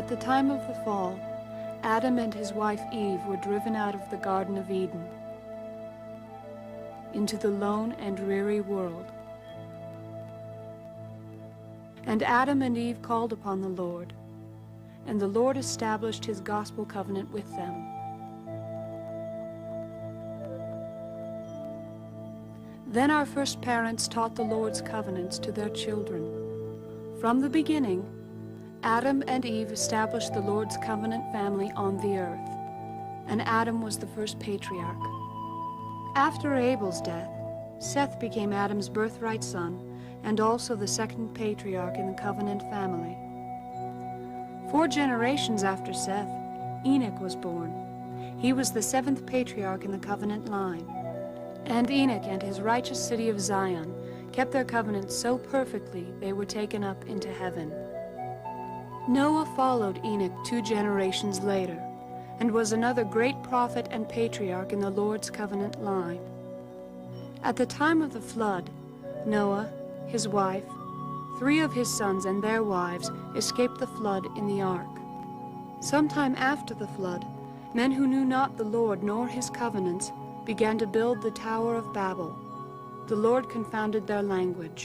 At the time of the fall, Adam and his wife Eve were driven out of the Garden of Eden into the lone and dreary world. And Adam and Eve called upon the Lord, and the Lord established his gospel covenant with them. Then our first parents taught the Lord's covenants to their children. From the beginning, Adam and Eve established the Lord's covenant family on the earth, and Adam was the first patriarch. After Abel's death, Seth became Adam's birthright son and also the second patriarch in the covenant family. 4 generations after Seth, Enoch was born. He was the 7th patriarch in the covenant line. And Enoch and his righteous city of Zion kept their covenant so perfectly they were taken up into heaven. Noah followed Enoch 2 generations later, and was another great prophet and patriarch in the Lord's covenant line. At the time of the flood, Noah, his wife, 3 of his sons and their wives escaped the flood in the ark. Sometime after the flood, men who knew not the Lord nor his covenants began to build the Tower of Babel. The Lord confounded their language.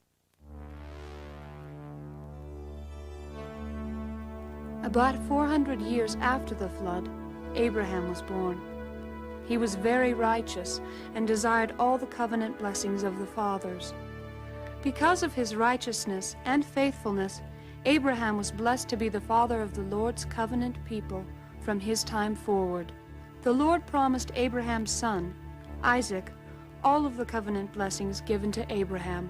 About 400 years after the flood, Abraham was born. He was very righteous and desired all the covenant blessings of the fathers. Because of his righteousness and faithfulness, Abraham was blessed to be the father of the Lord's covenant people from his time forward. The Lord promised Abraham's son, Isaac, all of the covenant blessings given to Abraham.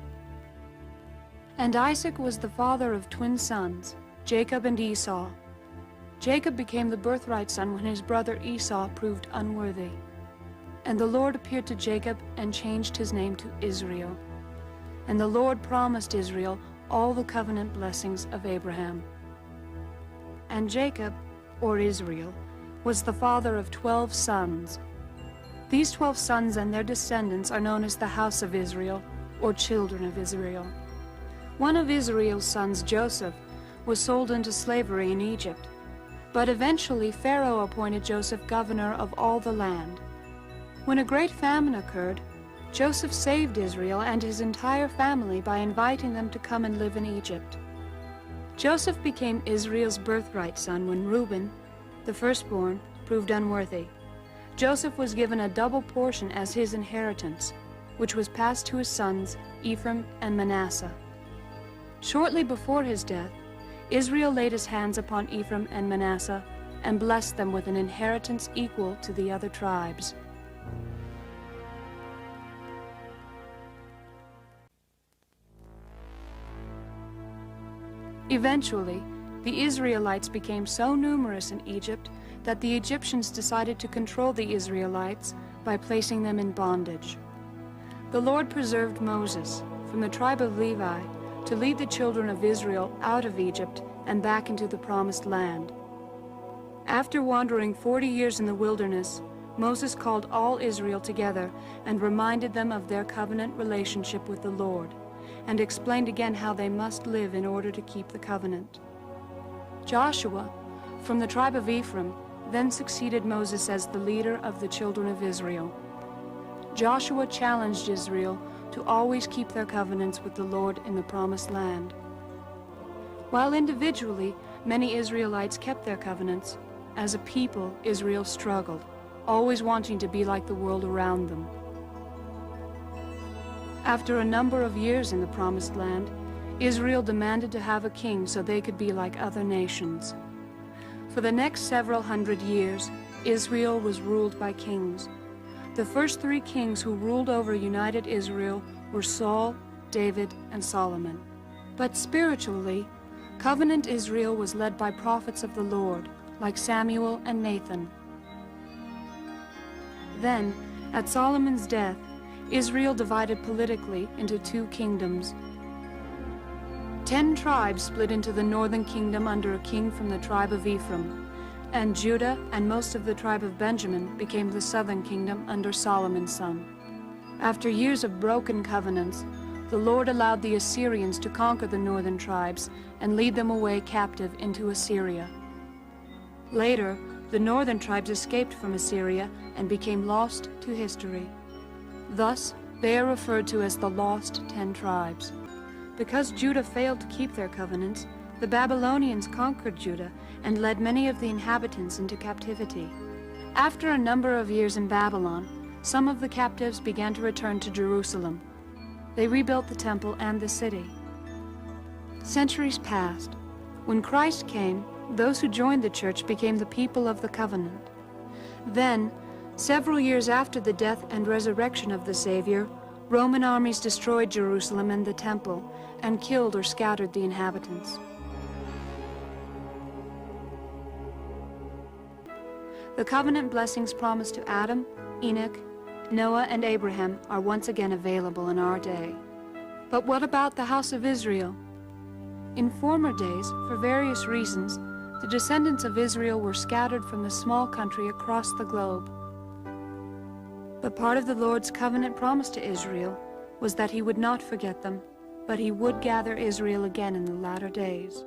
And Isaac was the father of twin sons, Jacob and Esau. Jacob became the birthright son when his brother Esau proved unworthy. And the Lord appeared to Jacob and changed his name to Israel. And the Lord promised Israel all the covenant blessings of Abraham. And Jacob, or Israel, was the father of 12 sons. These 12 sons and their descendants are known as the house of Israel, or children of Israel. One of Israel's sons, Joseph, was sold into slavery in Egypt. But eventually Pharaoh appointed Joseph governor of all the land. When a great famine occurred, Joseph saved Israel and his entire family by inviting them to come and live in Egypt. Joseph became Israel's birthright son when Reuben, the firstborn, proved unworthy. Joseph was given a double portion as his inheritance, which was passed to his sons, Ephraim and Manasseh. Shortly before his death, Israel laid his hands upon Ephraim and Manasseh and blessed them with an inheritance equal to the other tribes. Eventually, the Israelites became so numerous in Egypt that the Egyptians decided to control the Israelites by placing them in bondage. The Lord preserved Moses from the tribe of Levi to lead the children of Israel out of Egypt and back into the promised land. After wandering 40 years in the wilderness, Moses called all Israel together and reminded them of their covenant relationship with the Lord, and explained again how they must live in order to keep the covenant. Joshua, from the tribe of Ephraim, then succeeded Moses as the leader of the children of Israel. Joshua challenged Israel to always keep their covenants with the Lord in the promised land. While individually, many Israelites kept their covenants, as a people, Israel struggled, always wanting to be like the world around them. After a number of years in the promised land, Israel demanded to have a king so they could be like other nations. For the next several hundred years, Israel was ruled by kings. The first 3 kings who ruled over united Israel were Saul, David, and Solomon. But spiritually, covenant Israel was led by prophets of the Lord, like Samuel and Nathan. Then, at Solomon's death, Israel divided politically into 2 kingdoms. 10 tribes split into the northern kingdom under a king from the tribe of Ephraim, and Judah and most of the tribe of Benjamin became the southern kingdom under Solomon's son. After years of broken covenants, the Lord allowed the Assyrians to conquer the northern tribes and lead them away captive into Assyria. Later, the northern tribes escaped from Assyria and became lost to history. Thus, they are referred to as the Lost 10 Tribes. Because Judah failed to keep their covenants, the Babylonians conquered Judah and led many of the inhabitants into captivity. After a number of years in Babylon, some of the captives began to return to Jerusalem. They rebuilt the temple and the city. Centuries passed. When Christ came, those who joined the church became the people of the covenant. Then, several years after the death and resurrection of the Savior, Roman armies destroyed Jerusalem and the temple and killed or scattered the inhabitants. The covenant blessings promised to Adam, Enoch, Noah, and Abraham are once again available in our day. But what about the house of Israel? In former days, for various reasons, the descendants of Israel were scattered from the small country across the globe. But part of the Lord's covenant promise to Israel was that he would not forget them, but he would gather Israel again in the latter days.